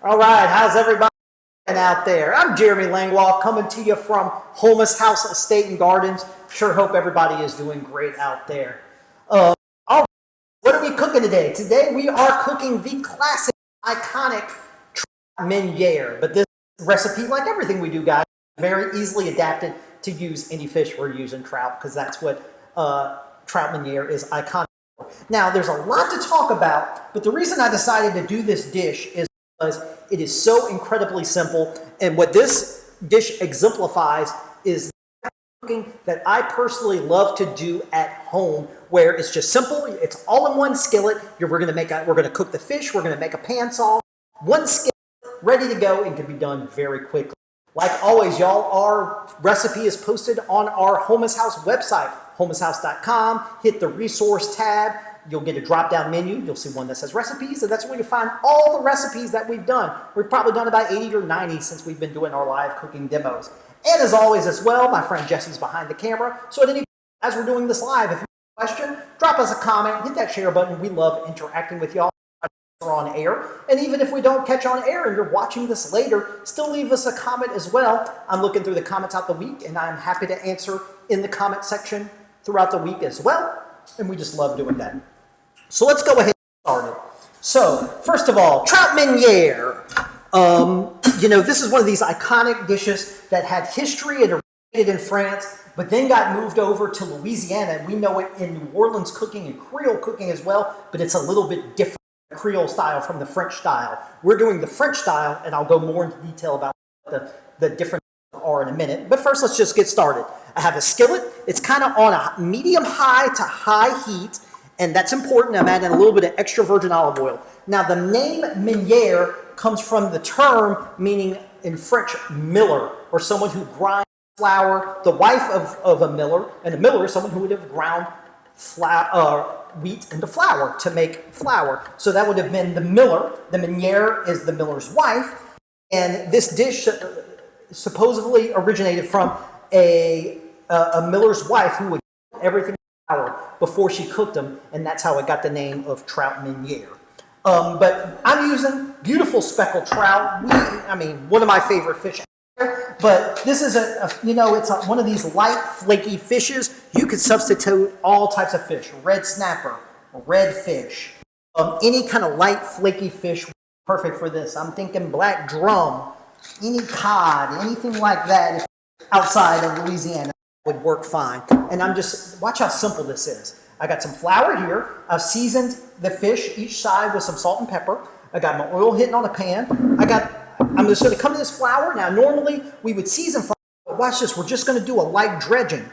All right, how's everybody out there? I'm Jeremy Langwall coming to you from Houmas House Estate and Gardens. Sure hope everybody is doing great out there. All right, what are we cooking today? Today we are cooking the classic, iconic Trout Meuniere. But this recipe, like everything we do, guys, is very easily adapted to use any fish we're using trout, because that's what Trout Meuniere is iconic for. Now, there's a lot to talk about, but the reason I decided to do this dish is because it is so incredibly simple, and what this dish exemplifies is cooking that I personally love to do at home, where it's just simple. It's all in one skillet. We're going to cook the fish. We're going to make a pan sauce. One skillet, ready to go, and can be done very quickly. Like always, y'all, our recipe is posted on our Houmas House website, houmashouse.com. Hit the resource tab. You'll get a drop-down menu. You'll see one that says recipes, and that's where you find all the recipes that we've done. We've probably done about 80 or 90 since we've been doing our live cooking demos. And as always as well, my friend Jesse's behind the camera. So as we're doing this live, if you have a question, drop us a comment, hit that share button. We love interacting with y'all on air. And even if we don't catch on air and you're watching this later, still leave us a comment as well. I'm looking through the comments out the week, and I'm happy to answer in the comment section throughout the week as well. And we just love doing that. So let's go ahead and get started. So, first of all, Trout Meuniere. This is one of these iconic dishes that had history and originated in France, but then got moved over to Louisiana. We know it in New Orleans cooking and Creole cooking as well, but it's a little bit different. Creole style from the French style. We're doing the French style, and I'll go more into detail about what the differences are in a minute. But first, let's just get started. I have a skillet. It's kind of on a medium-high to high heat, and that's important. I'm adding a little bit of extra virgin olive oil. Now, the name Meuniere comes from the term meaning in French miller, or someone who grinds flour, the wife of a miller, and a miller is someone who would have ground wheat into flour to make flour. So that would have been the miller. The Meuniere is the miller's wife. And this dish supposedly originated from a miller's wife who would cook everything in flour before she cooked them. And that's how it got the name of Trout Meuniere. But I'm using beautiful speckled trout. One of my favorite fish. But this is it's one of these light, flaky fishes. You could substitute all types of fish: red snapper, red fish, any kind of light, flaky fish. Perfect for this. I'm thinking black drum, any cod, anything like that. Outside of Louisiana would work fine. And watch how simple this is. I got some flour here. I've seasoned the fish each side with some salt and pepper. I got my oil hitting on a pan. I'm just going to come to this flour. Now, normally we would season flour, but watch this. We're just going to do a light dredging.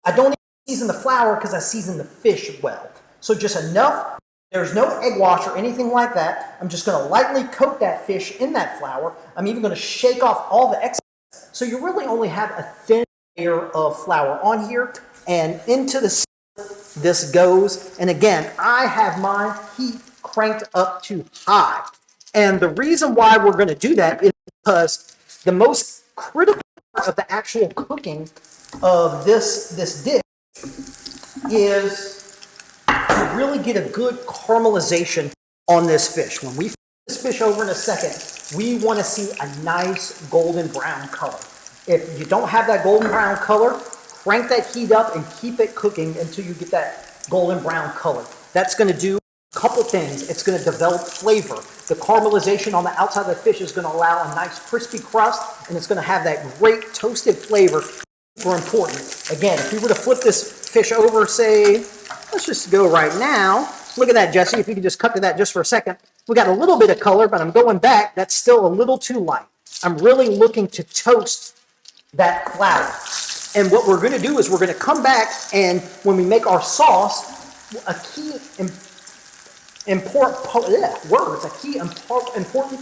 I don't even season the flour because I season the fish well. So just enough. There's no egg wash or anything like that. I'm just going to lightly coat that fish in that flour. I'm even going to shake off all the excess. So you really only have a thin layer of flour on here. And into this goes. And again, I have my heat cranked up to high. And the reason why we're going to do that is because the most critical part of the actual cooking of this dish is to really get a good caramelization on this fish. When we flip this fish over in a second, we want to see a nice golden brown color. If you don't have that golden brown color, crank that heat up and keep it cooking until you get that golden brown color. That's going to do a couple things. It's going to develop flavor. The caramelization on the outside of the fish is going to allow a nice crispy crust, and it's going to have that great toasted flavor. Super important. Again, if we were to flip this fish over, say, let's just go right now. Look at that, Jesse. If you could just cut to that just for a second. We got a little bit of color, but I'm going back. That's still a little too light. I'm really looking to toast that flour. And what we're going to do is we're going to come back, and when we make our sauce, a key important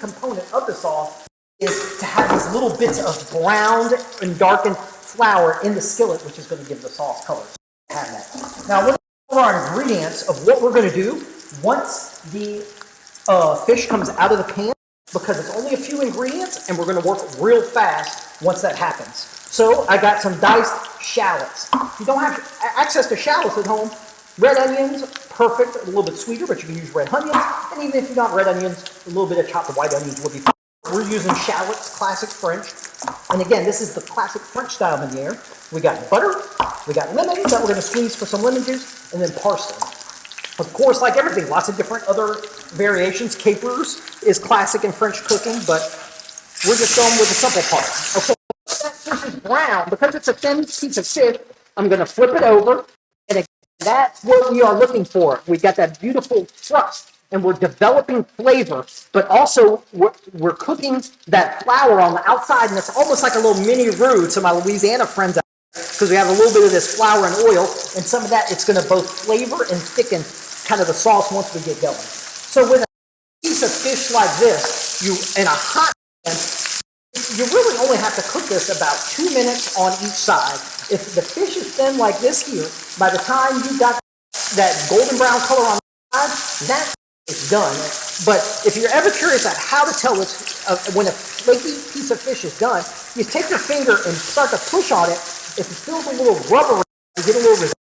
component of the sauce is to have these little bits of browned and darkened flour in the skillet, which is going to give the sauce color. So have that. Now, what are our ingredients of what we're going to do once the fish comes out of the pan? Because it's only a few ingredients, and we're going to work real fast once that happens. So I got some diced shallots. If you don't have access to shallots at home, red onions, perfect, a little bit sweeter, but you can use red onions. And even if you don't red onions, a little bit of chopped white onions will be fine. We're using shallots, classic French. And again, this is the classic French style Meuniere. We got butter, we got lemons that we're going to squeeze for some lemon juice, and then parsley. Of course, like everything, lots of different other variations. Capers is classic in French cooking, but we're just going with the simple part. Okay, that fish is brown. Because it's a thin piece of fish, I'm going to flip it over. And that's what we are looking for. We got that beautiful crust, and we're developing flavor, but also we're cooking that flour on the outside, and it's almost like a little mini roux to my Louisiana friends out there, because we have a little bit of this flour and oil, and some of that, it's going to both flavor and thicken kind of the sauce once we get going. So with a piece of fish like this, in a hot pan, you really only have to cook this about 2 minutes on each side. If the fish is thin like this here, by the time you got that golden brown color on the side, that is done. But if you're ever curious at how to tell when a flaky piece of fish is done, you take your finger and start to push on it. If it feels a little rubbery, you get a little resistance.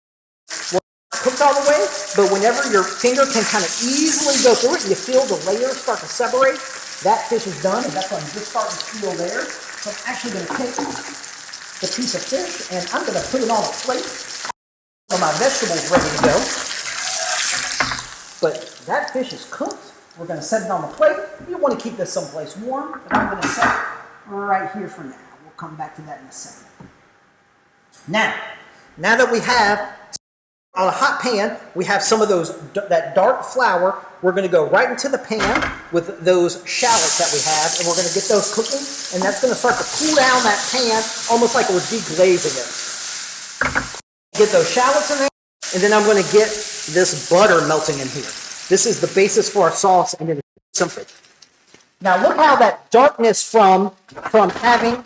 Cooked all the way, but whenever your finger can kind of easily go through it, and you feel the layers start to separate, that fish is done, and that's what I'm just starting to feel there. So I'm actually going to take the piece of fish, and I'm going to put it on a plate so my vegetables ready to go. But that fish is cooked. We're going to set it on the plate. You want to keep this someplace warm, but I'm going to set it right here for now. We'll come back to that in a second. Now that we have on a hot pan, we have some of that dark flour. We're going to go right into the pan with those shallots that we have, and we're going to get those cooking, and that's going to start to cool down that pan, almost like we're deglazing it. Get those shallots in there, and then I'm going to get this butter melting in here. This is the basis for our sauce, and then it's simple. Now look how that darkness from having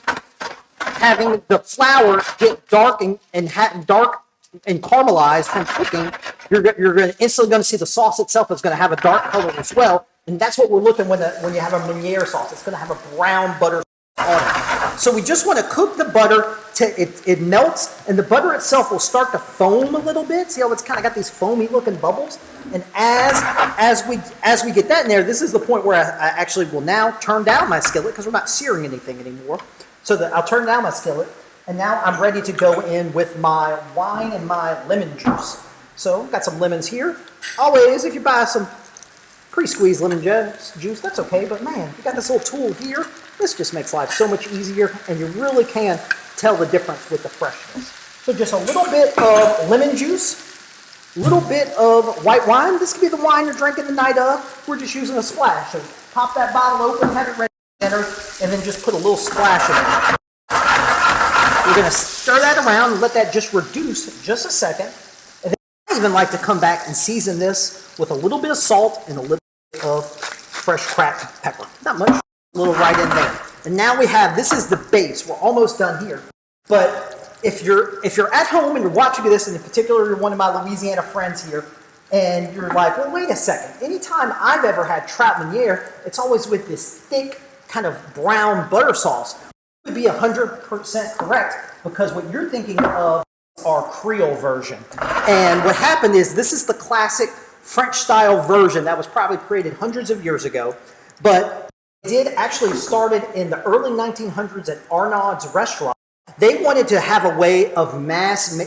the flour get dark and dark and caramelized from cooking, you're instantly going to see the sauce itself is going to have a dark color as well, and that's what we're looking when you have a Meuniere sauce. It's going to have a brown butter on it. So we just want to cook the butter till it melts, and the butter itself will start to foam a little bit. See how it's kind of got these foamy looking bubbles? And as we get that in there, this is the point where I actually will now turn down my skillet, because we're not searing anything anymore. So I'll turn down my skillet. And now I'm ready to go in with my wine and my lemon juice. So I've got some lemons here. Always, if you buy some pre-squeezed lemon juice, that's okay. But man, you got this little tool here. This just makes life so much easier, and you really can tell the difference with the freshness. So just a little bit of lemon juice, a little bit of white wine. This could be the wine you're drinking the night of. We're just using a splash. So pop that bottle open, have it ready to enter, and then just put a little splash in it. We're going to stir that around and let that just reduce just a second. And then I even like to come back and season this with a little bit of salt and a little bit of fresh cracked pepper. Not much, a little right in there. And now we have, this is the base. We're almost done here. But if you're at home and you're watching this, and in particular you're one of my Louisiana friends here, and you're like, well, wait a second. Anytime I've ever had Trout Meuniere, it's always with this thick kind of brown butter sauce. Would be 100% correct, because what you're thinking of is our Creole version. And what happened is, this is the classic French style version that was probably created hundreds of years ago, but it did actually started in the early 1900s at Arnaud's restaurant. They wanted to have a way of mass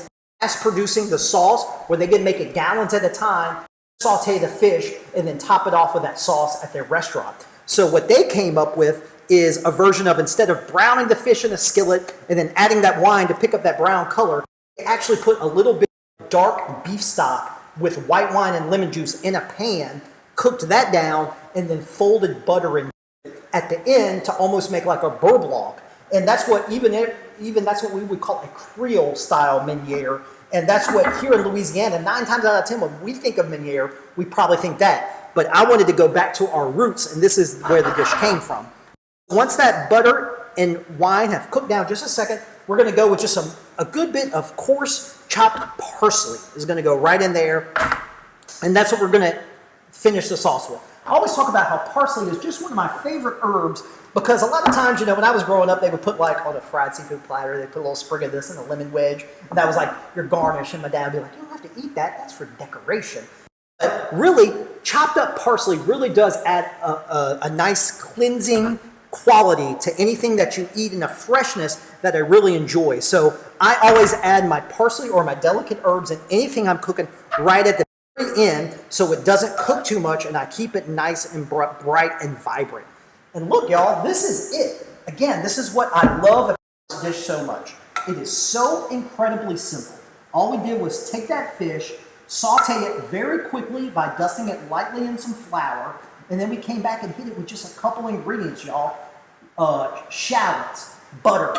producing the sauce, where they could make it gallons at a time, saute the fish, and then top it off with that sauce at their restaurant. So what they came up with is a version of, instead of browning the fish in a skillet and then adding that wine to pick up that brown color, they actually put a little bit of dark beef stock with white wine and lemon juice in a pan, cooked that down, and then folded butter in at the end to almost make like a beurre. And that's what even that's what we would call a Creole style Meuniere. And that's what here in Louisiana, 9 times out of 10, when we think of Meuniere, we probably think that. But I wanted to go back to our roots, and this is where the dish came from. Once that butter and wine have cooked down just a second, we're going to go with just a good bit of coarse chopped parsley is going to go right in there. And that's what we're going to finish the sauce with. I always talk about how parsley is just one of my favorite herbs, because a lot of times, when I was growing up, they would put like on a fried seafood platter, they put a little sprig of this in a lemon wedge, and that was like your garnish, and my dad would be like, you don't have to eat that, that's for decoration. But really, chopped up parsley really does add a nice cleansing quality to anything that you eat and a freshness that I really enjoy. So I always add my parsley or my delicate herbs in anything I'm cooking right at the very end so it doesn't cook too much and I keep it nice and bright and vibrant. And look, y'all, this is it. Again, this is what I love about this dish so much. It is so incredibly simple. All we did was take that fish, saute it very quickly by dusting it lightly in some flour, and then we came back and hit it with just a couple ingredients, y'all. Shallots, butter,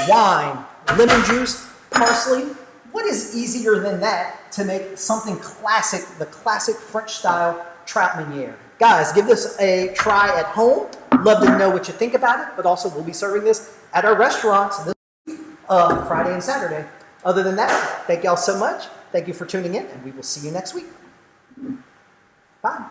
wine, lemon juice, parsley. What is easier than that to make something classic, the classic French style Trout Meuniere? Guys, give this a try at home. Love to know what you think about it, but also we'll be serving this at our restaurants this Friday and Saturday. Other than that, thank y'all so much. Thank you for tuning in, and we will see you next week. Bye.